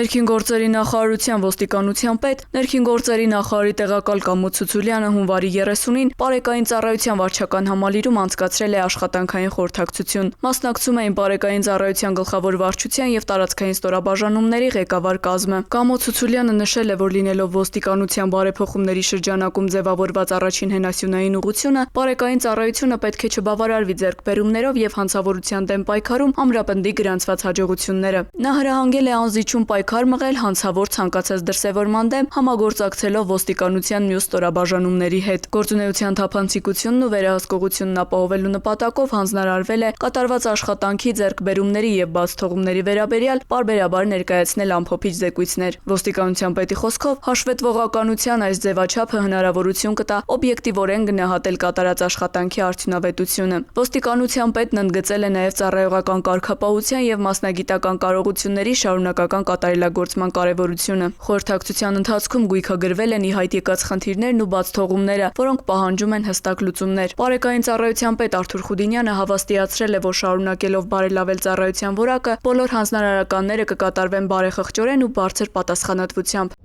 Ներքին գործերի նախարարության ոստիկանության պետ, ներքին գործերի նախարարի տեղակալ Կամո Ցուցուլյանը հունվարի 30-ին Պարեկային ծառայության վարչական համալիրում անցկացրել է աշխատանքային խորհրդակցություն։ Մասնակցում էին Պարեկային ծառայության գլխավոր վարչության եւ տարածքային ստորաբաժանումների ղեկավար կազմը։ Կամո Ցուցուլյանը նշել է, որ լինելով ոստիկանության բարեփոխումների շրջանակում ձևավորված առաջին հենասյունային ուղղությունը, Պարեկային ծառայությունը պետք է չբավարարվի ձեռքբերումներով եւ հանցավորության դեմ պայքարում ամրապնդի գրանցված հաջողությունները։ Նա հրահանգել է անզիջում պայքար մղել հանցավոր ցանկացած դրսևորման դեմ համագործակցելով ոստիկանության մյուս ստորաբաժանումների հետ։ Գործունեության թափանցիկությունն ու վերահսկողությունն ապահովելու նպատակով հանձնարարվել է կատարված աշխատանքի, ձեռքբերումների եւ բաց թողումների վերաբերյալ պարբերաբար ներկայացնել ամփոփիչ զեկույցներ։ Ոստիկանության պետի խոսքով հաշվետվողականության այս ձևաչափը հնարավորություն կտա օբյեկտիվորեն գնահատել կատարած աշխատանքի արդյունավետությունը։ Ոստիկանության պետն ընդգծել է նաեւ ծառայողական կարգապահության եւ մասնագիտական կարողությունների շարունակական կատարելագործման կարևորությունը։ Խորհրդակցության ընթացքում գույքագրվել են ի հայտ եկած խնդիրներն ու բաց թողումները, որոնք պահանջում են հստակ լուծումներ։ Պարեկային ծառայության պետ Արթուր Խուդինյանը հավաստիացրել է, որ շարունակելով բարելավել ծառայության որակը, բոլոր հանձնարարականները կկատարվեն բարեխղճորեն ու բարձր պատասխանատվությամբ։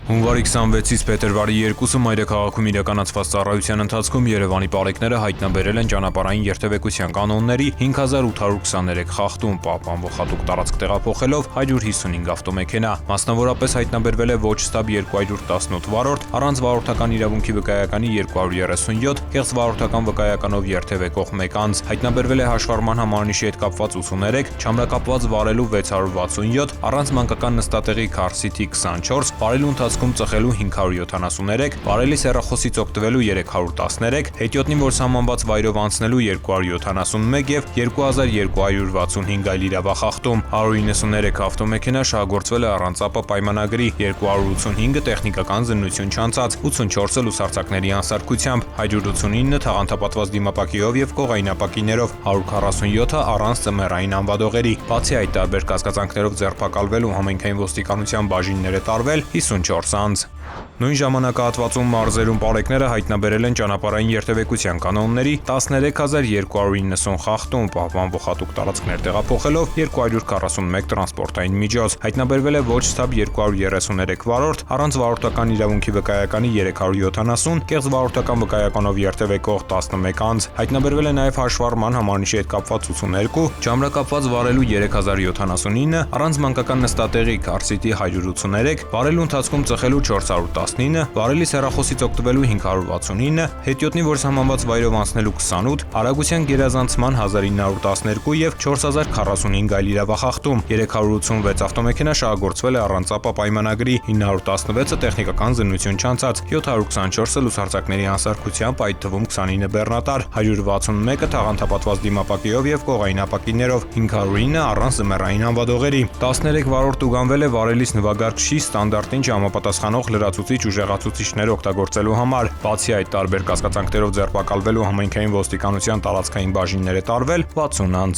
Հունվարի 26-ից փետրվարի 2-ը մայրաքաղաքում իրականացված ծառայության ընթացքում Երևանի պարեկները հայտնաբերել են ճանապարհային երթևեկության կանոնների 5823 խախտում, պահպանվող հատուկ տարածք տեղափոխելով 155 ավտոմեքենա։ Մասնավորապես հայտնաբերվել է ոչ ստաբ 218 վարորդ, առանց վարորդական իրավունքի վկայականի 237, կեղծ վարորդական վկայականով երթևեկող 1 անձ, հայտնաբերվել է հաշվառման համարանիշի հետ կապված 83, չամրակապված վարելու 667, առանց մանկական նստատեղի քարսիթի 24, վարելու ընթացքում ծխելու 573, վարելիս հեռախոսից օգտվելու 313, հետիոտնին որ սահմանված վայրով անցնելու 271 եւ 2265 այլ իրավախախտում, 193 ավտոմեքենա շահագործվել է առանց ԱՊ պայմանագրի, 285-ը տեխնիկական զննություն չանցած, 84-ը լուսարձակների անսարքությամբ, 189 թաղանթապատված դիմապակիով եւ կողայնապակիներով, 147-ը առանց ծմերային անվադողերի։ Բացի այդ տարբեր կասկածանքներով ձերբակալվել ու համայնքային ոստիկանության բաժիններ է տարվել 54 անձ։ Նույն ժամանակահատվածում մարզերում պարեկները հայտնաբերել են ճանապարհային երթևեկության կանոնների 13290 խախտում, պահպանվող հատուկ տարածքներ տեղափոխելով 241 տրանսպորտային միջոց։ Հայտնաբերվել է ոչ ստաբ 233 վարորդ, առանց վարորդական իրավունքի վկայականի 370, կեղծ վարորդական վկայականով երթևեկող 11 անձ։ Հայտնաբերվել է նաև հաշվառման համարանիշի հետ կապված 82, ճամրակապված վարելու 3079, առանց մանկական նստատեղի քարսիթի 183, վարելու ընթացքում ծխելու 419, վարելիս հեռախոսից օգտվելու 569, հետիոտնի որ սահմանված վայրով անցնելու 28, արագության գերազանցման 1912 եւ 4045 այլ իրավախախտում, 386 ավտոմեքենա շահագործվել է առանց ԱՊ պայմանագրի, 916-ը տեխնիկական զննություն չանցած, 724-ը լուսարձակների անսարքությամբ, այդ թվում 29 բեռնատար, 161-ը թաղանթապատված դիմապակիով եւ կողայնապակիներով, 509-ը առանց զմերային անվադողերի, 13 վարորդ ուղղանվել է վարելիս նվագարկչի ստանդարտին համապատասխանող լրացուցիչ ու ժեղացուցիչներ օգտագործելու համար։ Բացի այդ տարբեր կասկածանքներով ձերբակալվելու համայնքային ոստիկանության տարածքային բաժիններ է տարվել 60 անձ։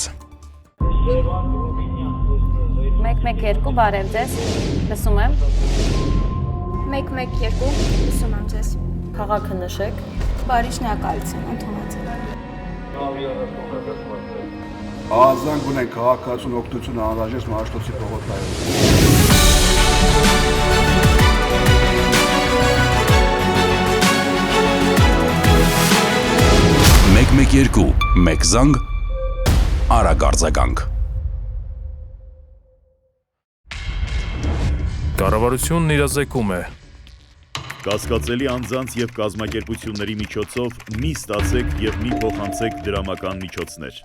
112 բարև ձեզ, լսում եմ։ 112 լսում եմ ձեզ։ Քաղաքը նշեք։ Բարի շնորհակալություն, ընդունած։ Ազանգ ունենք քաղաքացուն օգնություն անհրաժեշտ Մաշտոցի փողոցներում։ 112 մեկ զանգ արագ արձագանք։ Կառավարությունն իրազեկում է։ Կասկածելի անձանց եւ կազմակերպությունների միջոցով մի ստացեք եւ մի փոխանցեք դրամական միջոցներ։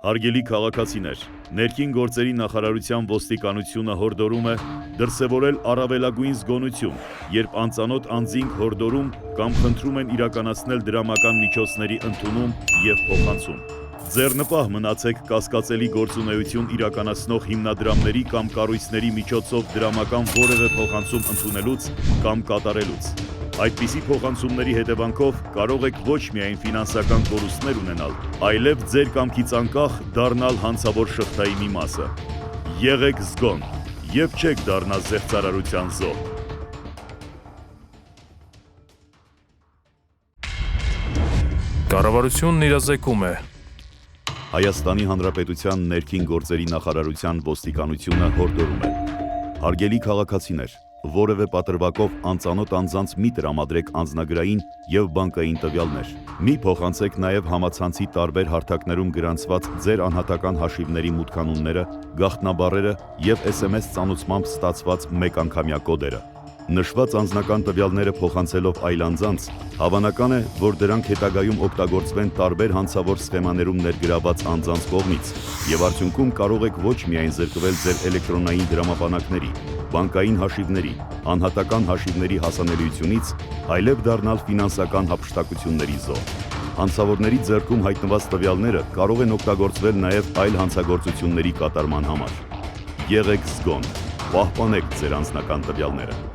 Հարգելի քաղաքացիներ, ներքին գործերի նախարարության ոստիկանությունը հորդորում է դրսևորել առավելագույն զգոնություն, երբ անծանոթ անձինք հորդորում կամ խնդրում են իրականացնել դրամական միջոցների ընդունում եւ փոխանցում։ Ձեռնպահ մնացեք կասկածելի գործունեություն իրականացնող հիմնադրամների կամ կառույցների միջոցով դրամական որևէ փոխանցում ընդունելուց կամ կատարելուց։ Այդպիսի փոխանցումների հետևանքով կարող եք ոչ միայն ֆինանսական կորուստներ ունենալ, այլև ձեր կամքից անկախ դառնալ հանցավոր շղթայի մի մասը։ Եղեք զգոն եւ չեք դառնա զեղծարարության զոհ։ Կառավարությունն իրազեկում է։ Հայաստանի Հանրապետության ներքին գործերի նախարարության ոստիկանությունը հորդորում է. Հարգելի քաղաքացիներ, որևէ պատրվակով անծանոթ անձանց մի տրամադրեք անձնագրային եւ բանկային տվյալներ։ Մի փոխանցեք նաեւ համացանցի տարբեր հարթակներում գրանցված ձեր անհատական հաշիվների մուտքանունները, գաղտնաբառերը եւ SMS ծանուցմամբ ստացված մեկանգամյա կոդերը։ Նշված անձնական տվյալները փոխանցելով այլ անձանց, հավանական է, որ դրանք հետագայում օգտագործվեն տարբեր հանցավոր սխեմաներում ներգրաված անձանց կողմից, եւ արդյունքում կարող եք ոչ միայն զրկվել ձեր էլեկտրոնային դրամապանակների, բանկային հաշիվների, անհատական հաշիվների հասանելիությունից, այլև դառնալ ֆինանսական հափշտակությունների զոհ։ Հանցավորների ձեռքում հայտնված տվյալները կարող են օգտագործվել նաեւ այլ հանցագործությունների կատարման համար։ Եղեք զգոն, պահպանեք ձեր անձնական տվյալները։